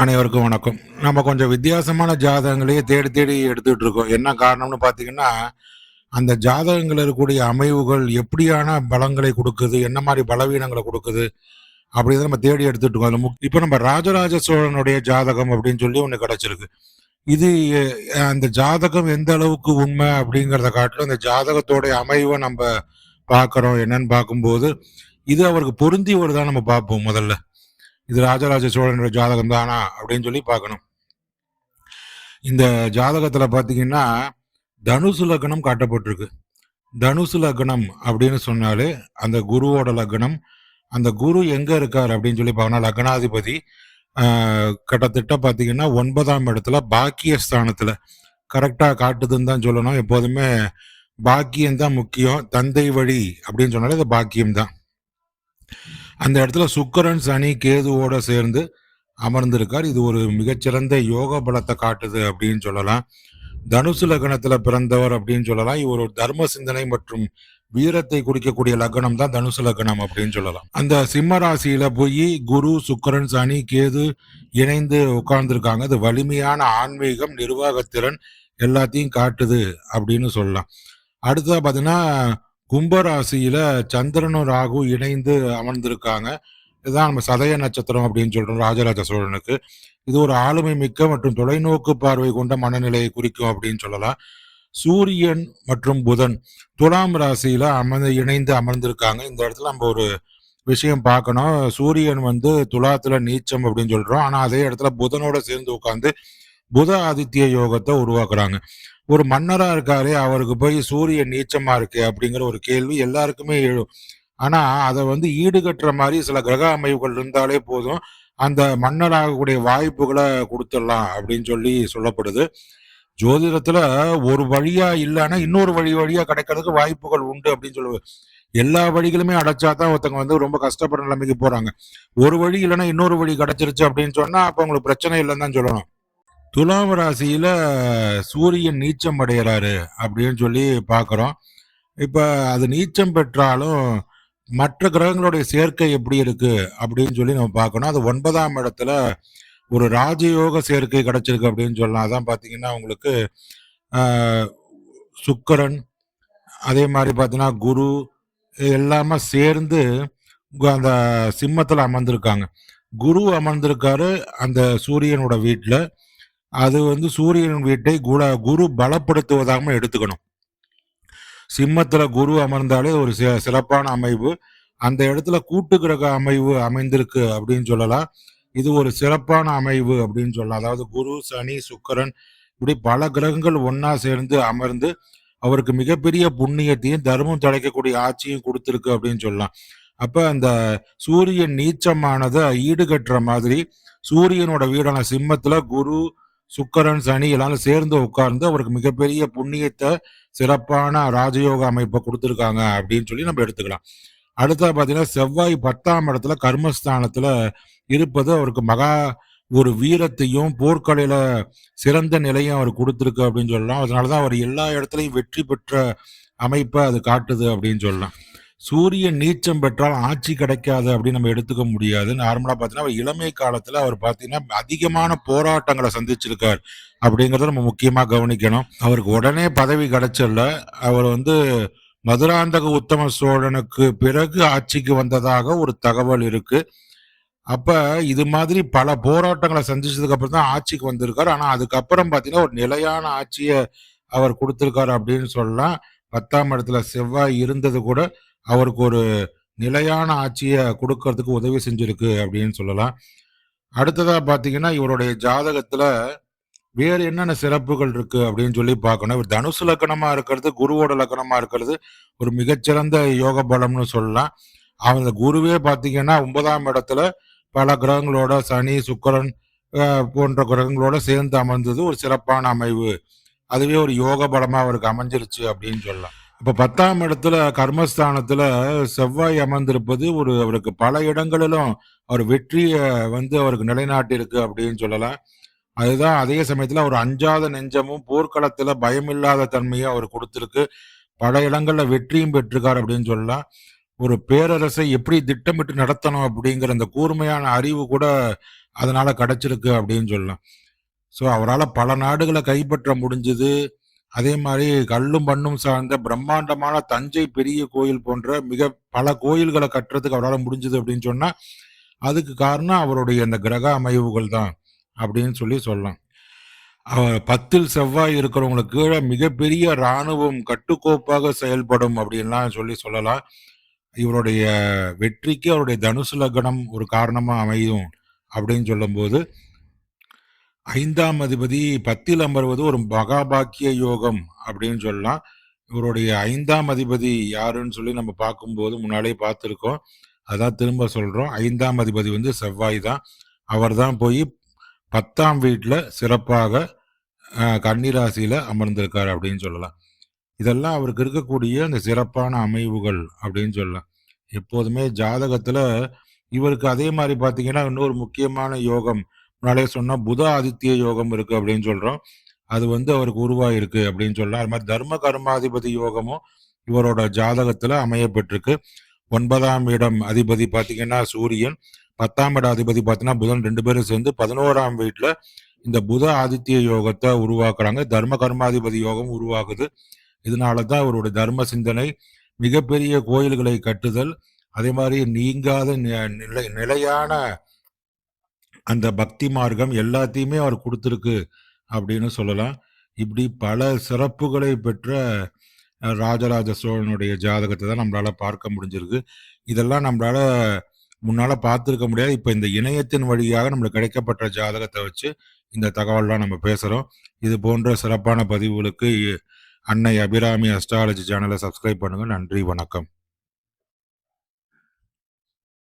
அனைவருக்கும் வணக்கம். நம்ம கொஞ்சம் வித்தியாசமான ஜாதகங்களையே தேடி தேடி எடுத்துட்டு இருக்கோம். என்ன காரணம்னு பார்த்தீங்கன்னா, அந்த ஜாதகங்கள்ல இருக்கக்கூடிய அமைவுகள் எப்படியான பலங்களை குடுக்குது, என்ன மாரி பலவீனங்கள குடுக்குது, அப்படிங்கிறத நம்ம தேடி எடுத்துட்டு இருக்கோம். அதுல இப்ப நம்ம ராஜராஜ சோழனுடைய ஜாதகம் அப்படின்னு சொல்லி ஒண்ணு கிடைச்சிருக்கு. இது அந்த ஜாதகம் எந்த அளவுக்கு உண்மை அப்படிங்கிறத காட்டிலும், அந்த ஜாதகத்தோடைய அமைவ நம்ப பார்க்குறோம் என்னன்னு பார்க்கும்போது, இது அவருக்கு பொருந்தி வருதான்னு நம்ம பார்ப்போம் முதல்ல. இது ராஜராஜ சோழனுடைய ஜாதகம் தானா அப்படின்னு சொல்லி பார்க்கணும். இந்த ஜாதகத்துல பாத்தீங்கன்னா தனுசு லக்னம் காட்டப்பட்டிருக்கு. தனுசு லக்னம் அப்படின்னு சொன்னாலே அந்த குருவோட லக்னம். அந்த குரு எங்க இருக்காரு அப்படின்னு சொல்லி பார்க்கணும். லக்னாதிபதி கிட்டத்தட்ட பாத்தீங்கன்னா 9ஆம் இடத்துல பாக்கியஸ்தானத்துல கரெக்டா காட்டுதுன்னு தான் சொல்லணும். எப்போதுமே பாக்கியம் தான் முக்கியம். தந்தை வழி அப்படின்னு சொன்னாலே அது பாக்கியம் தான். அந்த இடத்துல சுக்கிரன் சனி கேதுவோட சேர்ந்து அமர்ந்திருக்கார். இது ஒரு மிகச்சிறந்த யோக பலத்தை காட்டுது அப்படின்னு சொல்லலாம். தனுசு லக்னத்துல பிறந்தவர் அப்படின்னு சொல்லலாம். இவர் ஒரு தர்ம சிந்தனை மற்றும் வீரத்தை குறிக்கக்கூடிய லக்னம் தான் தனுசு லக்னம் அப்படின்னு சொல்லலாம். அந்த சிம்ம ராசியில போய் குரு சுக்கிரன் சனி கேது இணைந்து உட்கார்ந்துருக்காங்க. அது வலிமையான ஆன்மீகம் நிர்வாகத்திறன் எல்லாத்தையும் காட்டுது அப்படின்னு சொல்லலாம். அடுத்ததா பாத்தீங்கன்னா கும்பராசியில சந்திரனும் ராகு இணைந்து அமர்ந்திருக்காங்க. இதுதான் நம்ம சதய நட்சத்திரம் அப்படின்னு சொல்றோம் ராஜராஜ சோழனுக்கு. இது ஒரு ஆளுமை மிக்க மற்றும் தொலைநோக்கு பார்வை கொண்ட மனநிலையை குறிக்கும் அப்படின்னு சொல்லலாம். சூரியன் மற்றும் புதன் துலாம் ராசியில இணைந்து அமர்ந்திருக்காங்க. இந்த இடத்துல நம்ம ஒரு விஷயம் பார்க்கணும். சூரியன் வந்து துலாத்துல நீச்சம் அப்படின்னு சொல்றோம். ஆனா அதே இடத்துல புதனோட சேர்ந்து உட்கார்ந்து புத ஆதித்ய யோகத்தை உருவாக்குறாங்க. ஒரு மன்னரா இருக்காரு, அவருக்கு போய் சூரியன் நீச்சமா இருக்கு அப்படிங்கிற ஒரு கேள்வி எல்லாருக்குமே எழும். ஆனா அதை வந்து ஈடுகட்டுற மாதிரி சில கிரக அமைவுகள் இருந்தாலே போதும், அந்த மன்னராகக்கூடிய வாய்ப்புகளை கொடுத்துடலாம் அப்படின்னு சொல்லி சொல்லப்படுது. ஜோதிடத்துல ஒரு வழியா இல்லைன்னா இன்னொரு வழியா கிடைக்கிறதுக்கு வாய்ப்புகள் உண்டு அப்படின்னு சொல்லுவாங்க. எல்லா வழிகளுமே அடைச்சாதான் ஒருத்தவங்க வந்து ரொம்ப கஷ்டப்படுற நிலைமைக்கு போறாங்க. ஒரு வழி இல்லைன்னா இன்னொரு வழி கிடைச்சிருச்சு அப்படின்னு சொன்னா அப்ப உங்களுக்கு பிரச்சனை இல்லைன்னு தான் சொல்லணும். துலாம் ராசியில சூரியன் நீச்சம் அடைகிறாரு அப்படின்னு சொல்லி பார்க்குறோம். இப்ப அது நீச்சம் பெற்றாலும் மற்ற கிரகங்களுடைய சேர்க்கை எப்படி இருக்கு அப்படின்னு சொல்லி நம்ம பார்க்கணும். அது 9ஆம் இடத்துல ஒரு ராஜயோக சேர்க்கை கிடைச்சிருக்கு அப்படின்னு சொல்லலாம். அதான் பார்த்தீங்கன்னா உங்களுக்கு சுக்கிரன், அதே மாதிரி பார்த்தீங்கன்னா குரு எல்லாமே சேர்ந்து அந்த சிம்மத்தில் அமர்ந்திருக்காங்க. குரு அமர்ந்திருக்காரு அந்த சூரியனோட வீட்டில். அது வந்து சூரியன் வீட்டை குரு பலப்படுத்துவதாக எடுத்துக்கணும். சிம்மத்துல குரு அமர்ந்தாலே ஒரு சிறப்பான அமைவு. அந்த இடத்துல கூட்டு கிரக அமைவு அமைந்திருக்கு அப்படின்னு சொல்லலாம். இது ஒரு சிறப்பான அமைவு அப்படின்னு சொல்லலாம். அதாவது குரு சனி சுக்கிரன் இப்படி பல கிரகங்கள் ஒன்னா சேர்ந்து அமர்ந்து அவருக்கு மிகப்பெரிய புண்ணியத்தையும் தர்மம் தலைக்கக்கூடிய ஆட்சியும் கொடுத்துருக்கு அப்படின்னு சொல்லலாம். அப்ப அந்த சூரியன் நீச்சமானதை ஈடுகட்டுற மாதிரி சூரியனோட வீடான சிம்மத்துல குரு சுக்கிரன் சனி எல்லாரும் சேர்ந்து உட்கார்ந்து அவருக்கு மிகப்பெரிய புண்ணியத்தை சிறப்பான ராஜயோக அமைப்பை கொடுத்துருக்காங்க அப்படின்னு சொல்லி நம்ம எடுத்துக்கலாம். அடுத்தது பார்த்தீங்கன்னா செவ்வாய் 10ஆம் இடத்துல கர்மஸ்தானத்துல இருப்பது அவருக்கு ஒரு வீரத்தையும் போர்க்கலையில சிறந்த நிலையும் அவர் கொடுத்துருக்கு அப்படின்னு சொல்லலாம். அதனாலதான் அவர் எல்லா இடத்துலையும் வெற்றி பெற்ற அமைப்பை அது காட்டுது அப்படின்னு சொல்லலாம். சூரியன் நீச்சம் பெற்றால் ஆட்சி கிடைக்காது அப்படின்னு நம்ம எடுத்துக்க முடியாது. நார்மலா பார்த்தீங்கன்னா அவர் இளமை காலத்துல அவர் பார்த்தீங்கன்னா அதிகமான போராட்டங்களை சந்திச்சிருக்கார் அப்படிங்கிறத நம்ம முக்கியமா கவனிக்கணும். அவருக்கு உடனே பதவி கிடைச்சல. அவர் வந்து மதுராந்தக உத்தம சோழனுக்கு பிறகு ஆட்சிக்கு வந்ததாக ஒரு தகவல் இருக்கு. அப்ப இது மாதிரி பல போராட்டங்களை சந்திச்சதுக்கு அப்புறம் தான் ஆட்சிக்கு வந்திருக்காரு. ஆனா அதுக்கப்புறம் பாத்தீங்கன்னா ஒரு நிலையான ஆட்சியை அவர் கொடுத்திருக்காரு அப்படின்னு சொல்லலாம். 10ஆம் இடத்துல செவ்வாய் இருந்தது கூட அவருக்கு ஒரு நிலையான ஆட்சியை கொடுக்கறதுக்கு உதவி செஞ்சிருக்கு அப்படின்னு சொல்லலாம். அடுத்ததா பாத்தீங்கன்னா இவருடைய ஜாதகத்துல வேறு என்னென்ன சிறப்புகள் இருக்கு அப்படின்னு சொல்லி பார்க்கணும். இவர் தனுசு லக்னமா இருக்கிறது குருவோட லக்னமா இருக்கிறது ஒரு மிகச்சிறந்த யோக பலம்னு சொல்லலாம். அவங்க குருவே பாத்தீங்கன்னா 9ஆம் இடத்துல பல கிரகங்களோட சனி சுக்கிரன் போன்ற கிரகங்களோட சேர்ந்து அமர்ந்தது ஒரு சிறப்பான அமைவு. அதுவே ஒரு யோக பலமா அவருக்கு அமைஞ்சிருச்சு அப்படின்னு சொல்லலாம். இப்ப 10ஆம் இடத்துல கர்மஸ்தானத்துல செவ்வாய் அமர்ந்திருப்பது அவருக்கு பல இடங்களிலும் அவர் வெற்றியை வந்து அவருக்கு நிலைநாட்டி இருக்கு அப்படின்னு சொல்லலாம். அதுதான் அதே சமயத்துல அவர் அஞ்சாத நெஞ்சமும் போர்க்களத்துல பயமில்லாத தன்மையும் அவர் கொடுத்திருக்கு. பல இடங்கள்ல வெற்றியும் பெற்றிருக்காரு அப்படின்னு சொல்லலாம். ஒரு பேரரசை எப்படி திட்டமிட்டு நடத்தணும் அப்படிங்கிற அந்த கூர்மையான அறிவு கூட அதனால கிடைச்சிருக்கு அப்படின்னு சொல்லலாம். ஸோ அவரால பல நாடுகள கைப்பற்ற முடிஞ்சது. அதே மாரி கல்லும் மண்ணும் சார்ந்த பிரம்மாண்டமான தஞ்சை பெரிய கோயில் போன்ற மிக பல கோயில்கள கட்டுறதுக்கு அவரால முடிஞ்சது அப்படின்னு சொன்னா, அதுக்கு காரணம் அவருடைய அந்த கிரக அமைவுகள் தான் அப்படின்னு சொல்லலாம். 10ல் செவ்வாய் இருக்கிறவங்களுக்கு கீழ மிகப்பெரிய ராணுவம் கட்டுக்கோப்பாக செயல்படும் அப்படின்லாம் சொல்லலாம். இவருடைய வெற்றிக்கு அவருடைய தனுசு லக்னம் ஒரு காரணமா அமையும் அப்படின்னு சொல்லும்போது, 5ஆம் அதிபதி 10ல் அமர்வது ஒரு மகாபாக்கிய யோகம் அப்படின்னு சொல்லலாம். இவருடைய 5ஆம் அதிபதி யாருன்னு சொல்லி நம்ம பார்க்கும்போது முன்னாடியே பார்த்துருக்கோம். அதான் திரும்ப சொல்றோம். 5ஆம் அதிபதி வந்து செவ்வாய் தான். அவர் தான் போய் 10ஆம் வீட்ல சிறப்பாக கன்னி ராசியில அமர்ந்திருக்காரு அப்படின்னு சொல்லலாம். இதெல்லாம் அவருக்கு இருக்கக்கூடிய அந்த சிறப்பான அமைவுகள் அப்படின்னு சொல்லலாம். எப்போதுமே ஜாதகத்துல இவருக்கு அதே மாரி பார்த்தீங்கன்னா, இன்னொரு முக்கியமான யோகம் முன்னாடியே சொன்னா புத ஆதித்ய யோகம் இருக்கு அப்படின்னு சொல்றோம். அது வந்து அவருக்கு உருவாகியிருக்கு அப்படின்னு சொல்லலாம். அது மாரி தர்ம கர்மாதிபதி யோகமும் இவரோட ஜாதகத்துல அமையப்பெற்றிருக்கு. 9ஆம் இடம் அதிபதி பார்த்தீங்கன்னா சூரியன், 10ஆம் இட அதிபதி பார்த்தீங்கன்னா புதன் 2 பேரும் சேர்ந்து 11ஆம் வீட்ல இந்த புத ஆதித்ய யோகத்த உருவாக்குறாங்க. தர்ம கர்மாதிபதி யோகம் உருவாகுது. இதனால தான் அவருடைய தர்ம சிந்தனை, மிகப்பெரிய கோயில்களை கட்டுதல், அதே மாரி நீங்காத நிலையான அந்த பக்தி மார்க்கம் எல்லாத்தையுமே அவர் குடுத்திருக்கு அப்படின்னு சொல்லலாம். இப்படி பல சிறப்புகளை பெற்ற ராஜராஜ சோழனுடைய ஜாதகத்த தான் நம்மளால பார்க்க முடிஞ்சிருக்கு. இதெல்லாம் நம்மளால முன்னால பார்த்திருக்க முடியாது. இப்ப இந்த இணையத்தின் வழியாக நம்மளுக்கு கிடைக்கப்பட்ட ஜாதகத்த வச்சு இந்த தகவல்லாம் நம்ம பேசுறோம். இது போன்ற சிறப்பான பதிவுகளுக்கு அன்னை அபிராமி அஸ்ட்ராலஜி சேனலை சப்ஸ்கிரைப் பண்ணுங்க. நன்றி, வணக்கம்.